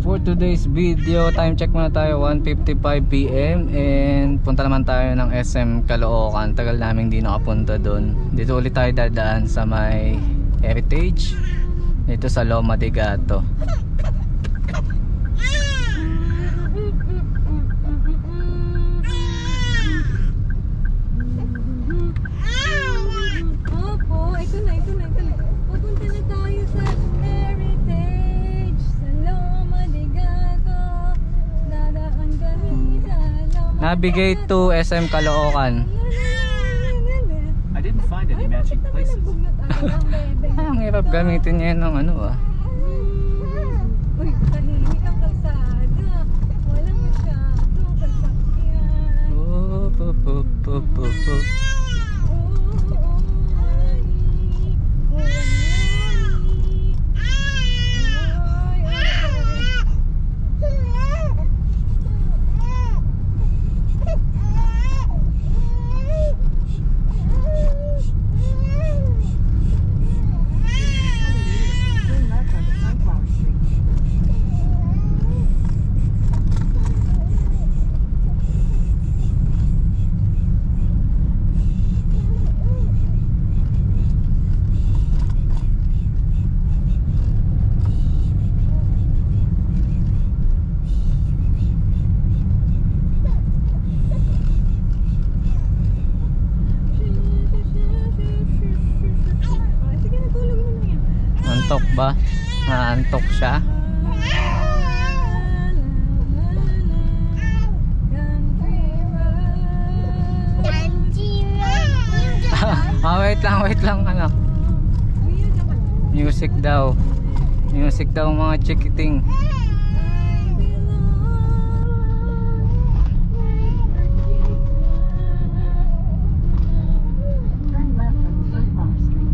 for today's video, time check muna tayo, 1:55 PM and punta naman tayo ng SM Caloocan. Tagal namin di nakapunta doon. Dito ulit tayo dadaan sa may Heritage, dito sa Loma de Gato. Opo, ito na. Pupunta na tayo sa Heritage, sa Loma de Gato. Dadaan kami sa Loma. Navigate to SM Caloocan. I didn't find any matching places. Ang hirap gamitin niya ng ano ah. Uy, tahimik ang kalsada. Walang masyadong sasakyan. Turn left onto Sunflower Street. Sige, natulog mo na yan. Antok ba? Naantok siya? Wait lang anak. Music daw mga chikiting. Turn left onto Sunflower Street.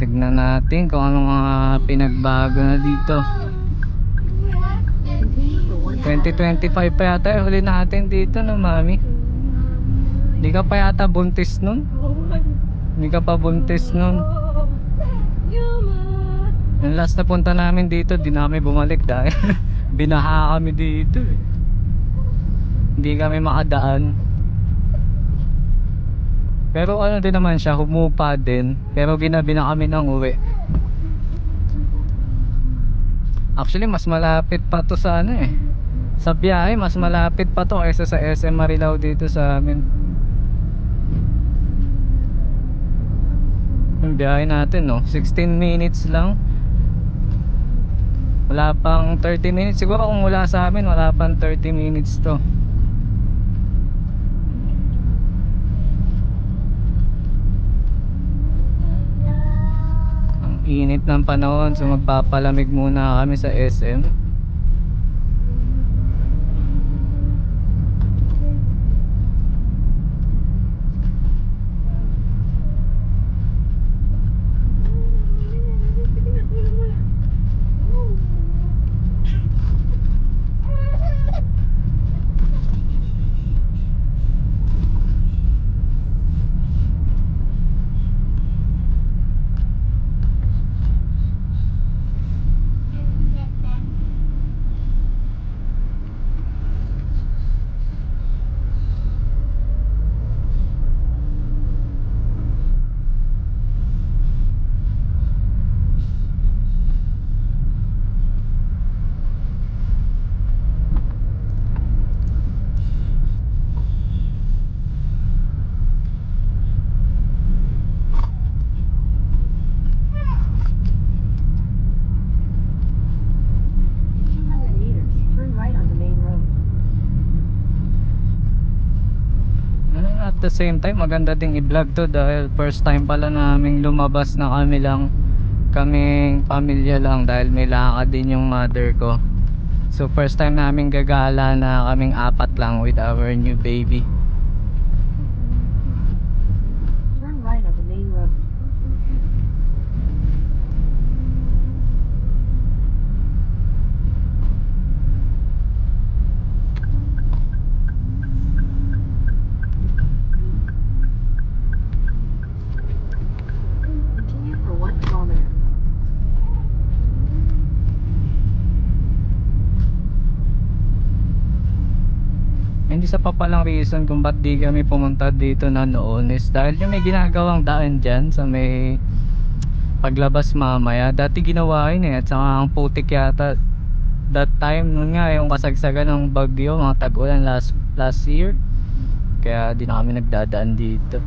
Tignan natin kung ano mga pinagbago na dito. Continue for 2025 pa yata huli natin dito no mami. Hindi ka pa yata buntis nun? Hindi ka pa buntis nun. Yung last na punta namin dito, di na kami bumalik dahil binaha kami dito eh. Hindi kami makadaan. Pero ano din naman siya, humupa din. Pero ginabi na kami ng uwi. Actually mas malapit pa to sa ano eh. Sa biyahe mas malapit pa to kaysa sa SM Marilao dito sa amin. Yung biyahe natin no, 16 minutes lang. Wala pang 30 minutes. Siguro kung mula sa amin wala pang 30 minutes to. Ang init ng panahon, so magpapalamig muna kami sa SM. At the same time maganda ding i-vlog to dahil first time pala naming lumabas na kaming pamilya lang dahil may lakad din yung mother ko. So first time naming gagala na kaming apat lang with our new baby. Turn right on the main road. Continue for 1 kilometer. isa pa palang reason kung ba't di kami pumunta dito na noon is dahil yung may ginagawang daan dyan sa may paglabas mamaya. Dati ginawa yun at saka ang putik yata that time nun nga yung kasagsagan ng bagyo, mga tag-ulan last year. Kaya di na kami nagdadaan dito.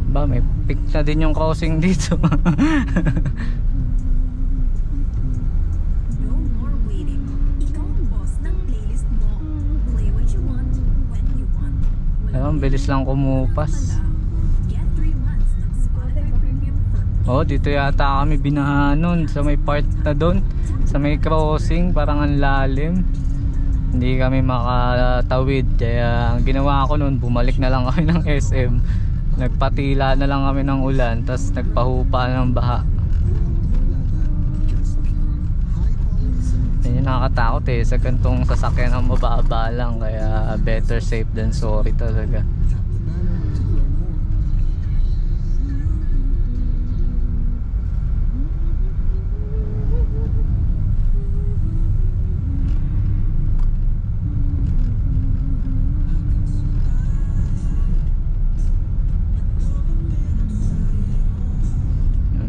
Ba, may pick na din yung crossing dito. No more waiting. Ikaw ang boss ng playlist mo. Play what you want, when you want. Ayun, bilis lang kumupas. Get 3 months ng Spotify Premium for Oh, dito yata kami binahan nun sa may part na doon, sa may crossing, parang ang lalim. Hindi kami makatawid. Kaya ang ginawa ko nun, bumalik na lang kami ng SM. Nagpatila na lang kami ng ulan, tapos nagpahupa ng baha. Yan yung nakakatakot eh, sa gantong sasakyan ang mababa lang. Kaya better safe than sorry talaga.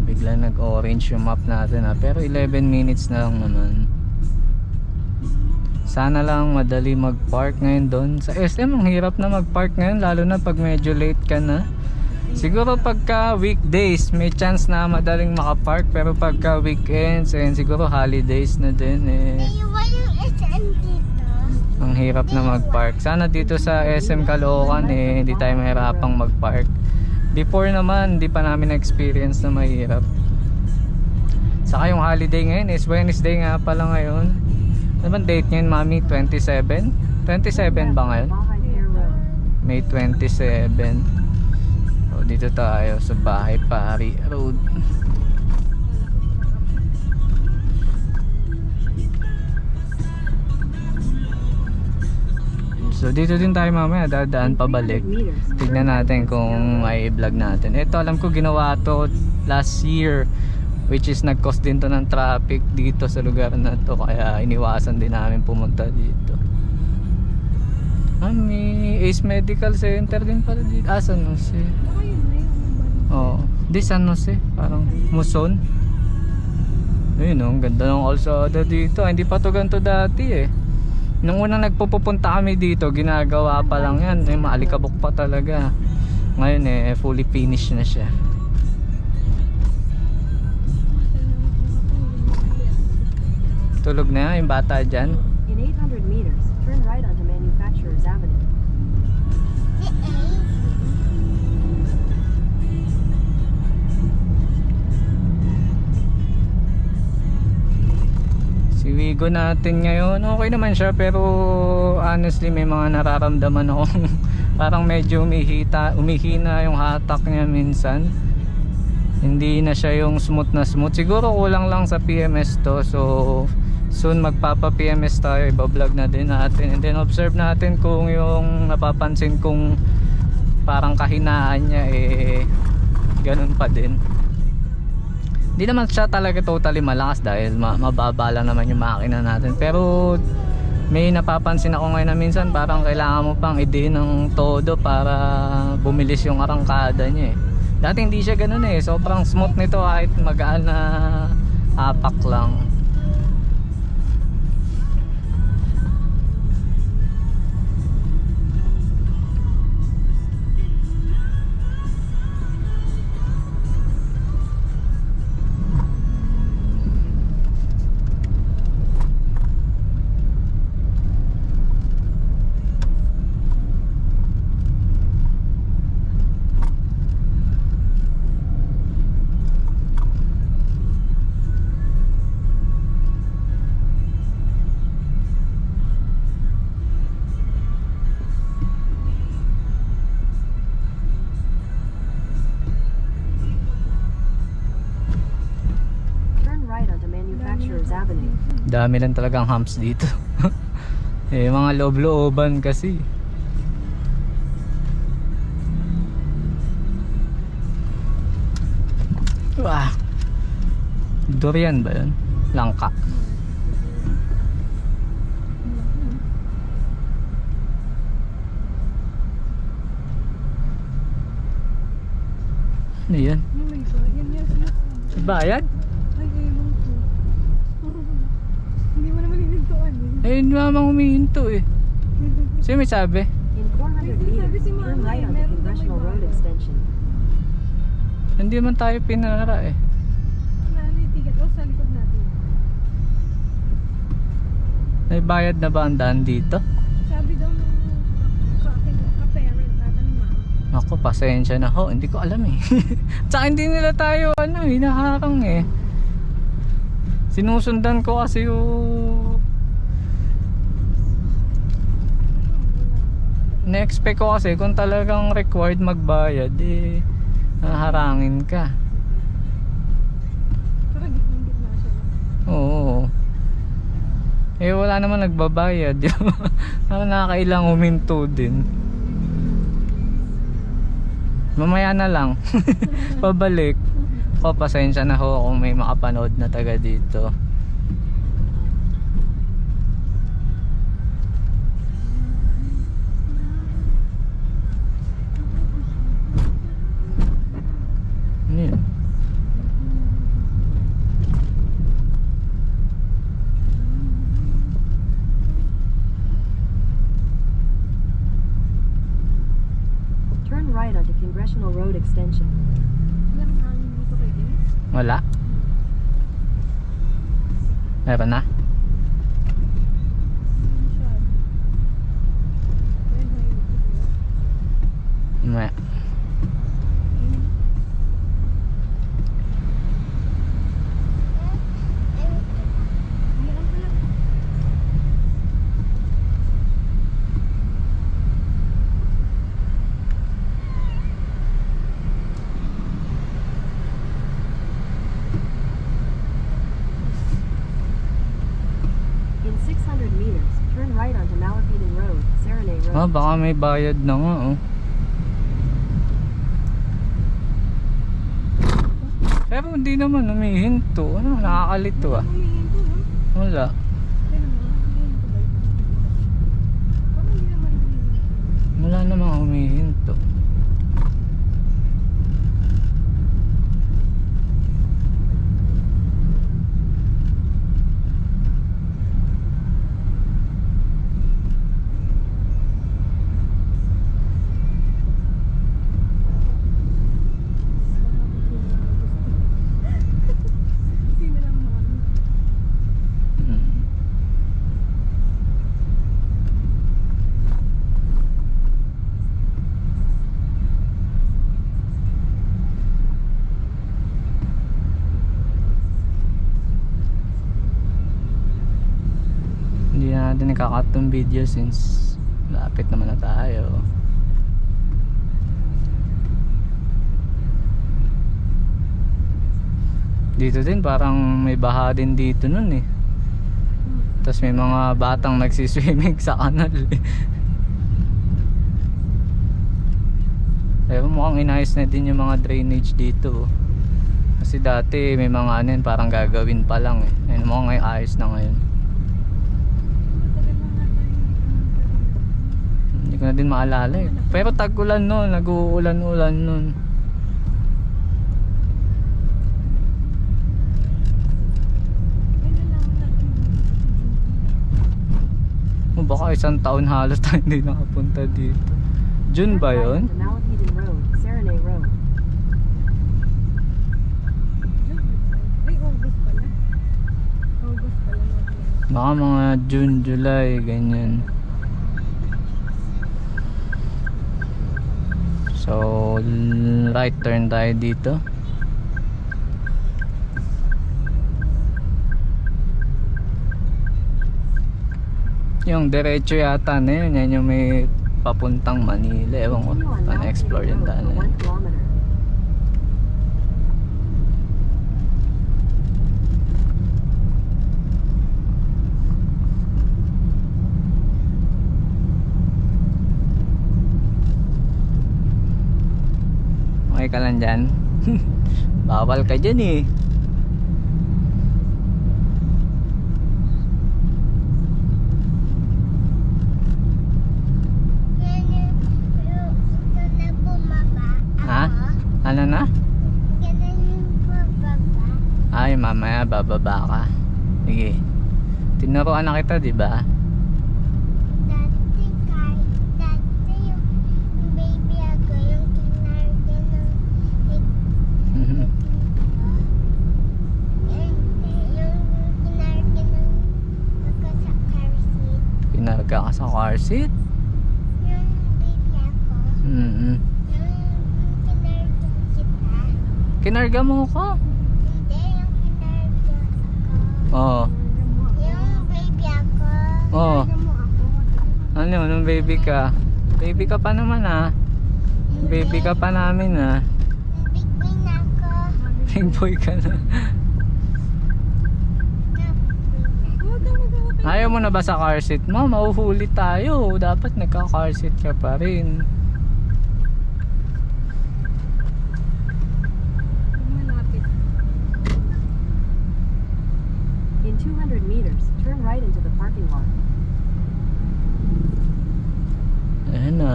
Bigla nag-orange yung map natin pero 11 minutes na lang naman. Sana lang madali mag-park ngayon doon. Sa SM ang hirap na mag-park ngayon, lalo na pag medyo late ka na. Siguro pagka weekdays may chance na madaling makapark, pero pagka weekends and siguro holidays na din ang hirap na mag-park. Sana dito sa SM Caloocan hindi tayo mahirapang mag-park. Before naman, hindi pa namin na-experience na mahirap. Saka yung holiday ngayon is Wednesday nga pala ngayon. Ano bang date ngayon, Mami? 27? 27 ba ngayon? Bahay Fair Road. May 27. O, dito tayo sa Bahay Pari Road. So dito din tayo mamaya, dadaan pabalik. 300 meters, Tignan natin kung may i-vlog natin. Ito alam ko ginawa to last year, which is nag-cause din to ng traffic dito sa lugar na to, kaya iniwasan din namin pumunta dito. May Ace Medical Center din pala dito. San Jose? Baka yun na yung Oh, di San Jose, parang Muson. Ayun ang ganda ng kalsada dito. Hindi pa to ganito dati eh. Nung unang nagpupunta kami dito, ginagawa pa lang yan. Maalikabok pa talaga. Ngayon fully finished na siya. Tulog na yung bata dyan. In 800 meters, turn right onto Manufacturers Avenue. Si Wigo natin ngayon, okay naman siya, pero honestly may mga nararamdaman akong parang medyo umihina yung hatak niya minsan. Hindi na siya yung smooth na smooth. Siguro kulang lang sa PMS to. So soon magpapa PMS tayo, iba-vlog na din natin. And then observe natin kung yung napapansin kong parang kahinaan niya ganun pa din. Hindi naman siya talaga totally malakas dahil mababa lang naman yung makina natin. Pero may napapansin ako ngayon na minsan parang kailangan mo pang i-din ng todo para bumilis yung arangkada niya Dati hindi siya ganun sobrang smooth nito kahit magaan na hapak lang. Avenue. Dami lang talagang humps dito. Eh, mga loob-looban kasi. Wah. Durian ba yun? Langka. Ano yan? Oh my God, yan yan sila. Bayad? Ay, ewan ko. Hindi mo naman hinintuan eh. Eh, mamang humihinto eh. Sino may sabi? In 400 meters, turn right onto Congressional Road Extension. Hindi man tayo pinara eh. Wala na yung ticket. O, sa likod natin. May bayad na ba ang daan dito? Sabi daw nung ka-parent natin ni mama. Ako, pasensya na ho. Hindi ko alam eh. Tsaka hindi nila tayo hinaharang eh. Sinusundan ko kasi yung... Na-expect ko kasi kung talagang required magbayad eh, haharangin ka. Saka gitnang-gitna siya. Oo. Eh wala naman nagbabayad. Nakakailang huminto din. Mamaya na lang. Pabalik. Ako, pasensya na ho kung may makapanood na taga dito. Ano yun? Turn right onto Congressional Road Extension. Wala kang hangin dito kay Dennis. Wala? Meron na? Masyado. Ayun, ayun. Mamaya. Umukan ka lang. In 600 meters, turn right onto Malapitan Road, Serenay Road. Baka may bayad na nga oh. Pero hindi naman humihinto. Ano, nakakalito ah. Humihinto, no? Wala. Tignan mo, humihinto ba ito? Parang hindi naman humihinto. Wala namang humihinto. Sino lang mami? Hmm. Hindi na natin nakakat tong video since lapit naman na tayo. Dito din parang may baha din dito nun eh. Tapos may mga batang nagsiswimming sa kanal eh. Pero mukhang inayos na din yung mga drainage dito oh. Kasi dati may mga ano yun, parang gagawin pa lang eh. Ayun, mukhang ay ayos na ngayon. Matagal na nga tayo hindi pumunta rin. Hindi ko na din maalala eh. Pero tag-ulan nun, nag-uulan-ulan nun. Ay, nalaman natin Oh, baka isang taon halos tayo hindi nakapunta dito. June Turn ba right yun? onto Malapitan Road, Serenay Road. Ay, August pala. August pala natin. Baka mga June, July, ganyan. So, right turn tayo dito. Yung diretso yata na yun, yan yung may papuntang Manila. Ewan ko, Continue on na-explore Malapitan yung Road daan for na yun. 1 kilometer. ka lang dyan. Bawal ka dyan eh. Ha? Ano na? Ay, mamaya bababa ka. Sige. Tinuruan na kita, di ba? Pinarga ka sa car seat? Kinarga mo ko? Oo. Oo. Ano, nung baby ka? Baby ka pa naman ah. Baby ka pa namin ah. Big boy ka na. Ayaw mo na ba sa car seat mo? Mauhuli tayo. Dapat nagka-car seat ka pa rin. Malapit. In 200 meters, turn right into the parking lot. Ayan na,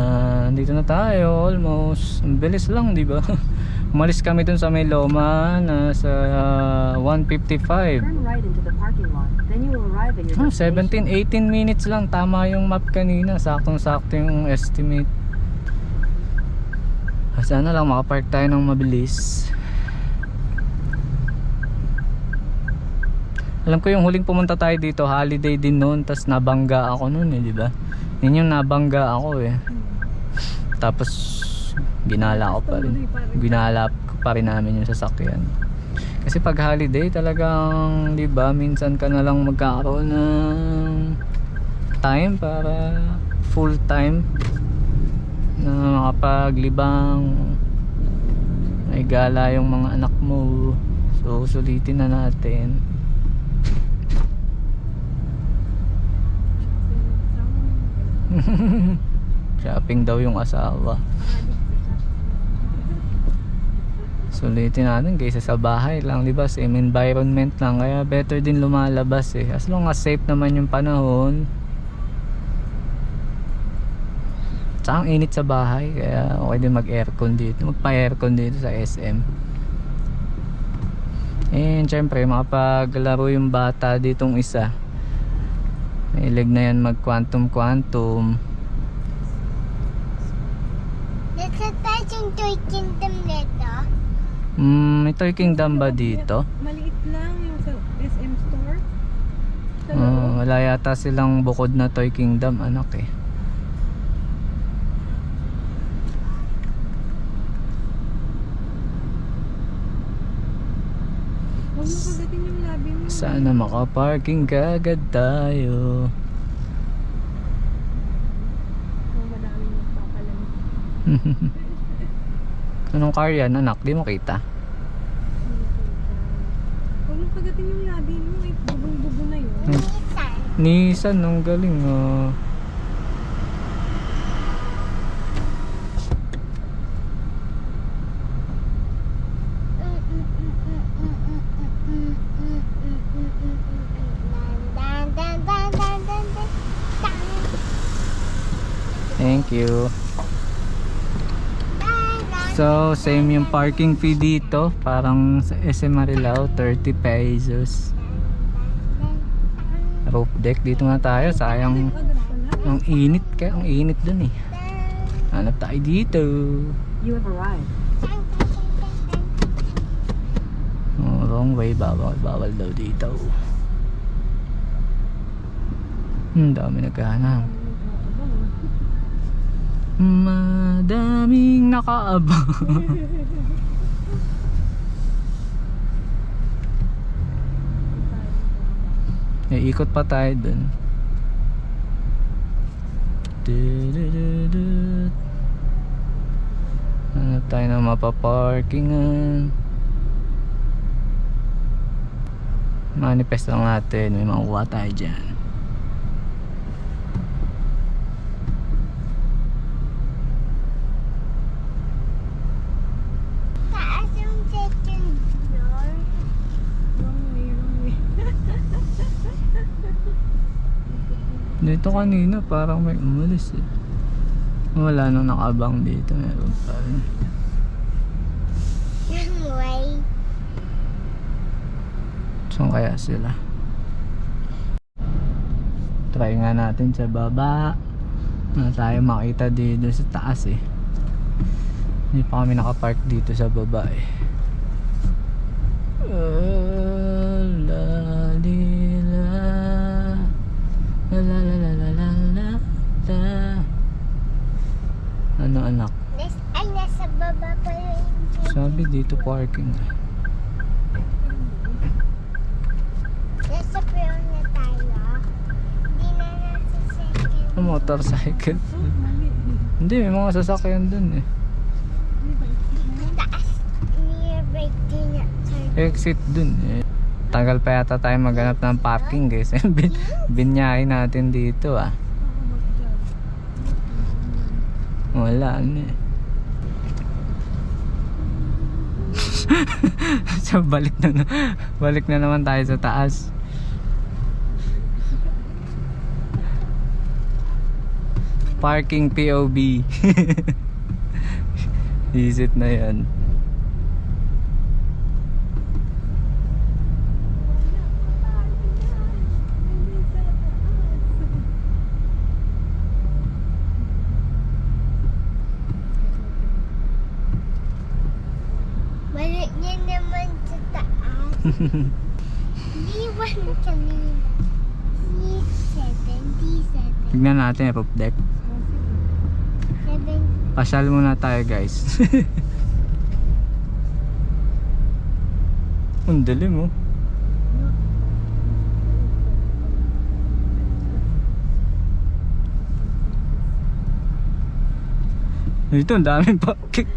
dito na tayo almost. Ang bilis lang, di ba? Umalis kami dun sa may Loma na sa 1:55. Turn right into the parking lot. Then you will arrive at your destination. 17-18 minutes lang. Tama yung map kanina. Saktong-sakto yung estimate. Sana lang makapark tayo ng mabilis. Alam ko yung huling pumunta tayo dito, holiday din noon, tas nabangga ako noon eh, di ba? Yun yung nabangga ako eh. Tapos ginala ko pa rin. Ginala ko pa rin namin yung sasakyan. Kasi pag holiday talagang, di ba, minsan ka na lang magkakaroon ng time para full time na makapaglibang, may gala yung mga anak mo. So sulitin na natin. Shopping daw yung asawa. Sulitin natin kaysa sa bahay lang, di ba? Same environment lang, kaya better din lumalabas eh. As long as safe naman yung panahon. Tsaka ang init sa bahay, kaya okay din mag-aircon dito. Magpa-aircon dito sa SM. And syempre makapaglaro yung bata ditong isa. Mahilig na yan mag quantum. Nasa Toy Kingdom nito? May Toy Kingdom ba dito? Maliit lang yung sa SM store. Wala yata silang bukod na Toy Kingdom, anak eh. Huwag mo kagatin yung labi mo. Sana makaparking kagad tayo. Oh, madami magpapalamig. Anong car yan, anak? Di mo kita. Huwag mo kagatin yung labi mo. May bubong-bubong na yun. Nissan, ang galing ah. Thank you. So, same yung parking fee dito. Parang sa SM Marilao, 30 pesos. Roof deck, dito nga tayo. Sayang, ang init ka. Ang init dun eh. Hanap tayo dito. You have arrived. Oh, wrong way. Bawal daw dito. Dami naghahanap. Madaming nakaabang. Ikot pa tayo dun. Ano tayo na mapaparkingan? Manifest lang natin. May makuha tayo dyan. Dito kanina parang may umalis eh. Wala nang nakabang dito. Meron pa rin. Wait. Saan kaya sila? Try nga natin sa baba. Na tayo makita dito sa taas eh. Hindi pa kami nakapark dito sa baba eh. La li la la la la la la la la la. Ano anak? Ay, nasa baba pa yung Sabi dito parking. nasa peon na tayo. Hindi na nasa second. Motorcycle. Hindi, may mga sasakyan dun eh. Taas. Near break din na. Exit dun eh. Tagal pa yata tayo maghanap ng parking guys. Binyahin natin dito ah. Wala na eh. So balik na naman tayo sa taas. Parking POB. Visit na yan. Balik niya naman sa taas. D1 kanina. D7, D7. Tignan natin yung roof deck. 7. Pasyal muna tayo guys. Ang dilim oh. Ito ang daming parking.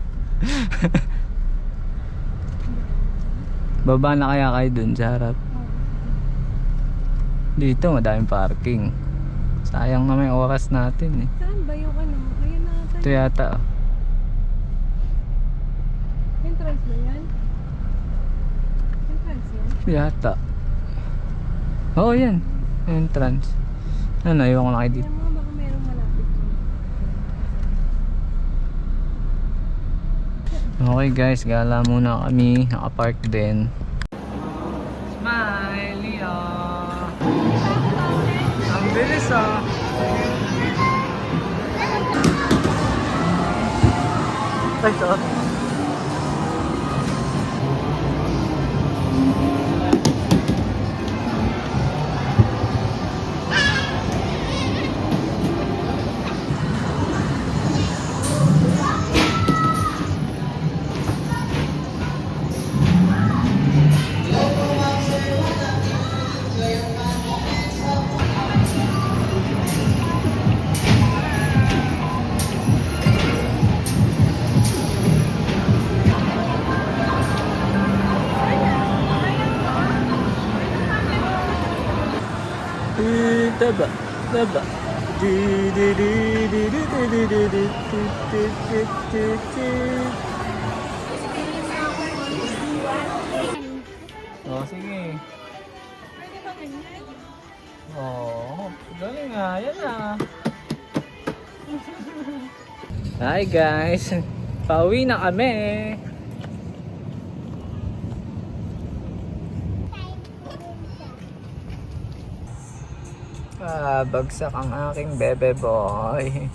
Baba na kaya kayo dun sa harap. Dito madaming parking. Sayang na may oras natin eh. Saan ba yung ano? Ayun na ata. Ito yata oh. Entrance na yan? Entrance yan? Yata. Oo yan. Entrance. Ano, ayaw ko na kayo dito. Kaya mga baka merong malapit. Okay guys, gala muna kami. Nakapark din. Smile, Leo. Ang bilis ah. Ay, ito. Taba, taba. Oh, sige. Pwede ba ganyan? Oh, galing nga. Yan na. Hi guys. Pauwi na kami. Bagsak ang aking bebe boy.